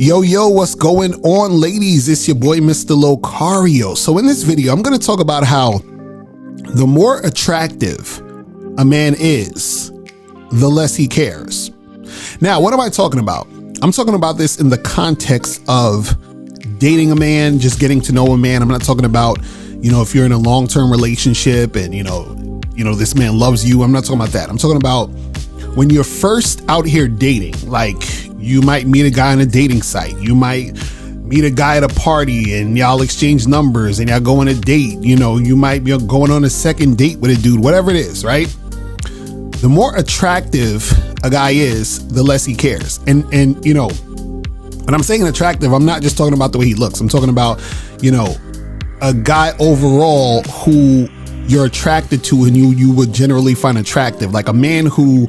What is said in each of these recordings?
Yo, what's going on, ladies? It's your boy, Mr. Locario. So in this video, I'm going to talk about how the more attractive a man is, the less he cares. Now, what am I talking about? I'm talking about this in the context of dating a man, just getting to know a man. I'm not talking about, if you're in a long-term relationship and, this man loves you. I'm not talking about that. I'm talking about when you're first out here dating, like you might meet a guy on a dating site. You might meet a guy at a party and y'all exchange numbers and y'all go on a date. You might be going on a second date with a dude, whatever it is, right? The more attractive a guy is, the less he cares. And when I'm saying attractive, I'm not just talking about the way he looks. I'm talking about, a guy overall who you're attracted to and you would generally find attractive, like a man who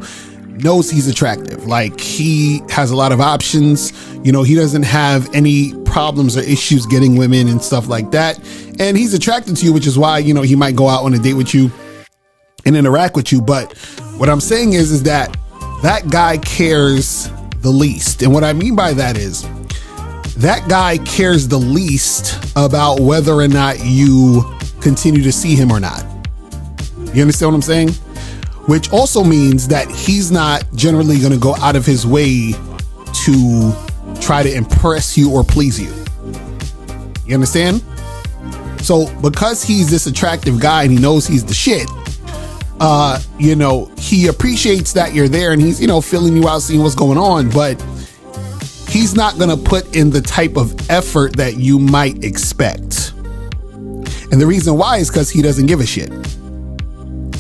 knows he's attractive, like he has a lot of options, he doesn't have any problems or issues getting women and stuff like that, and he's attracted to you, which is why he might go out on a date with you and interact with you. But what I'm saying is that guy cares the least, and what I mean by that is that guy cares the least about whether or not you continue to see him or not. You understand what I'm saying? Which also means that he's not generally going to go out of his way to try to impress you or please you. You understand? So because he's this attractive guy and he knows he's the shit, he appreciates that you're there and he's, filling you out, seeing what's going on, but he's not going to put in the type of effort that you might expect. And the reason why is because he doesn't give a shit.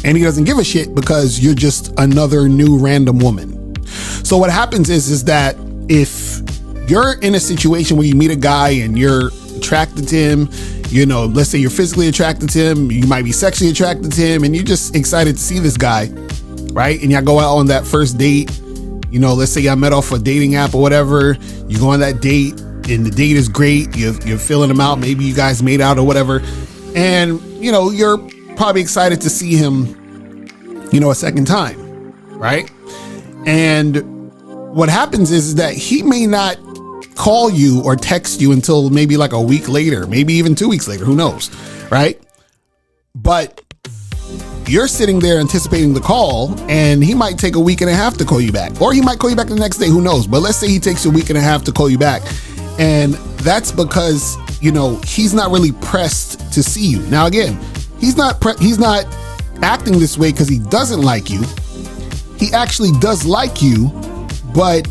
And he doesn't give a shit because you're just another new random woman. So what happens is that if you're in a situation where you meet a guy and you're attracted to him, let's say you're physically attracted to him, you might be sexually attracted to him, and you're just excited to see this guy, right? And y'all go out on that first date, let's say y'all met off a dating app or whatever, you go on that date and the date is great, you're filling him out, maybe you guys made out or whatever, and you're probably excited to see him, a second time, right? And what happens is that he may not call you or text you until maybe like a week later, maybe even 2 weeks later, who knows, right? But you're sitting there anticipating the call and he might take a week and a half to call you back, or he might call you back the next day, who knows? But let's say he takes a week and a half to call you back, and that's because, he's not really pressed to see you. Now, again, he's not acting this way because he doesn't like you. He actually does like you, but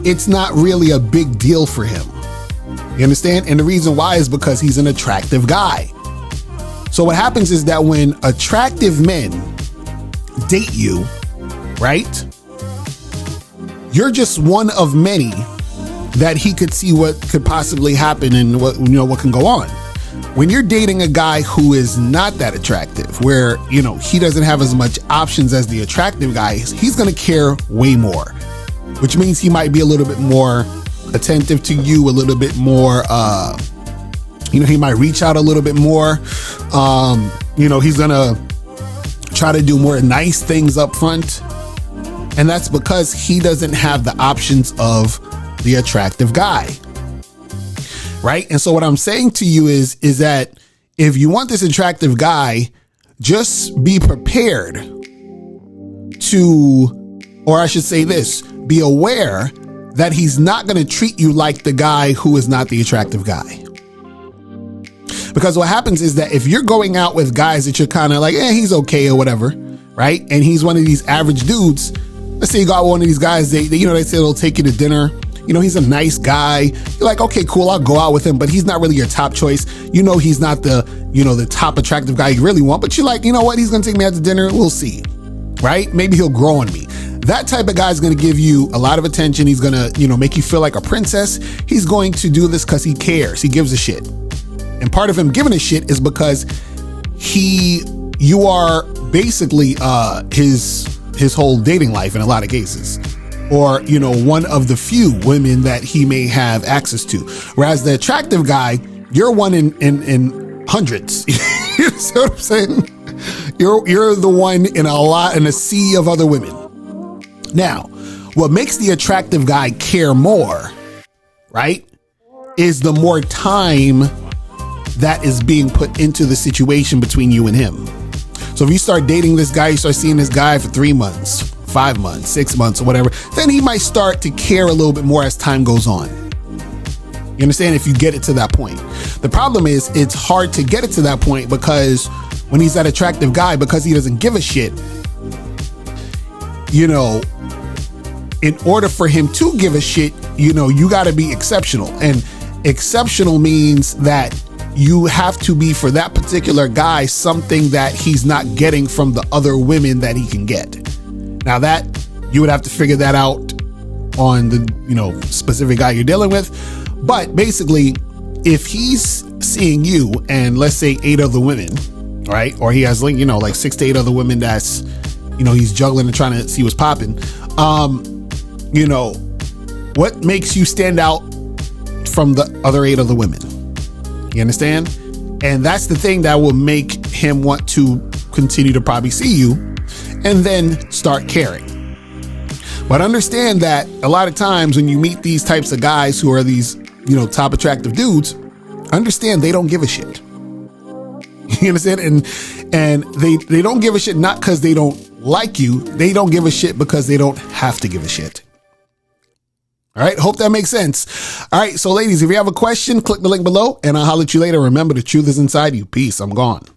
it's not really a big deal for him. You understand? And the reason why is because he's an attractive guy. So what happens is that when attractive men date you, right? You're just one of many that he could see what could possibly happen and what can go on. When you're dating a guy who is not that attractive, where, he doesn't have as much options as the attractive guy, he's going to care way more, which means he might be a little bit more attentive to you, a little bit more, he might reach out a little bit more. He's going to try to do more nice things up front. And that's because he doesn't have the options of the attractive guy. Right? And so what I'm saying to you is that if you want this attractive guy, just be prepared to, or I should say this, be aware that he's not going to treat you like the guy who is not the attractive guy. Because what happens is that if you're going out with guys that you're kind of like, he's okay or whatever, right? And he's one of these average dudes. Let's say you got one of these guys, they say they'll take you to dinner. He's a nice guy. You're like, okay, cool, I'll go out with him, but he's not really your top choice. He's not the top attractive guy you really want, but you're like, you know what? He's going to take me out to dinner. We'll see, right? Maybe he'll grow on me. That type of guy is going to give you a lot of attention. He's going to, make you feel like a princess. He's going to do this because he cares. He gives a shit. And part of him giving a shit is because you are basically his whole dating life in a lot of cases. Or, one of the few women that he may have access to. Whereas the attractive guy, you're one in hundreds. You see what I'm saying? You're the one in a sea of other women. Now, what makes the attractive guy care more right, is the more time that is being put into the situation between you and him. So if you start dating this guy, you start seeing this guy for 3 months, 5 months, 6 months or whatever, then he might start to care a little bit more as time goes on. You understand? If you get it to that point. The problem is it's hard to get it to that point because when he's that attractive guy, because he doesn't give a shit, you know, in order for him to give a shit, you know, you got to be exceptional. And exceptional means that you have to be, for that particular guy, something that he's not getting from the other women that he can get. Now that you would have to figure that out on the, you know, specific guy you're dealing with. But basically, if he's seeing you and let's say 8 other women, right? Or he has, you know, like 6 to 8 other women that's, you know, he's juggling and trying to see what's popping. You know, what makes you stand out from the other 8 other women? You understand? And that's the thing that will make him want to continue to probably see you and then start caring. But understand that a lot of times when you meet these types of guys who are these, you know, top attractive dudes, understand they don't give a shit. You understand? And they don't give a shit not because they don't like you. They don't give a shit because they don't have to give a shit. All right. Hope that makes sense. All right. So ladies, if you have a question, click the link below and I'll holler at you later. Remember, the truth is inside you. Peace. I'm gone.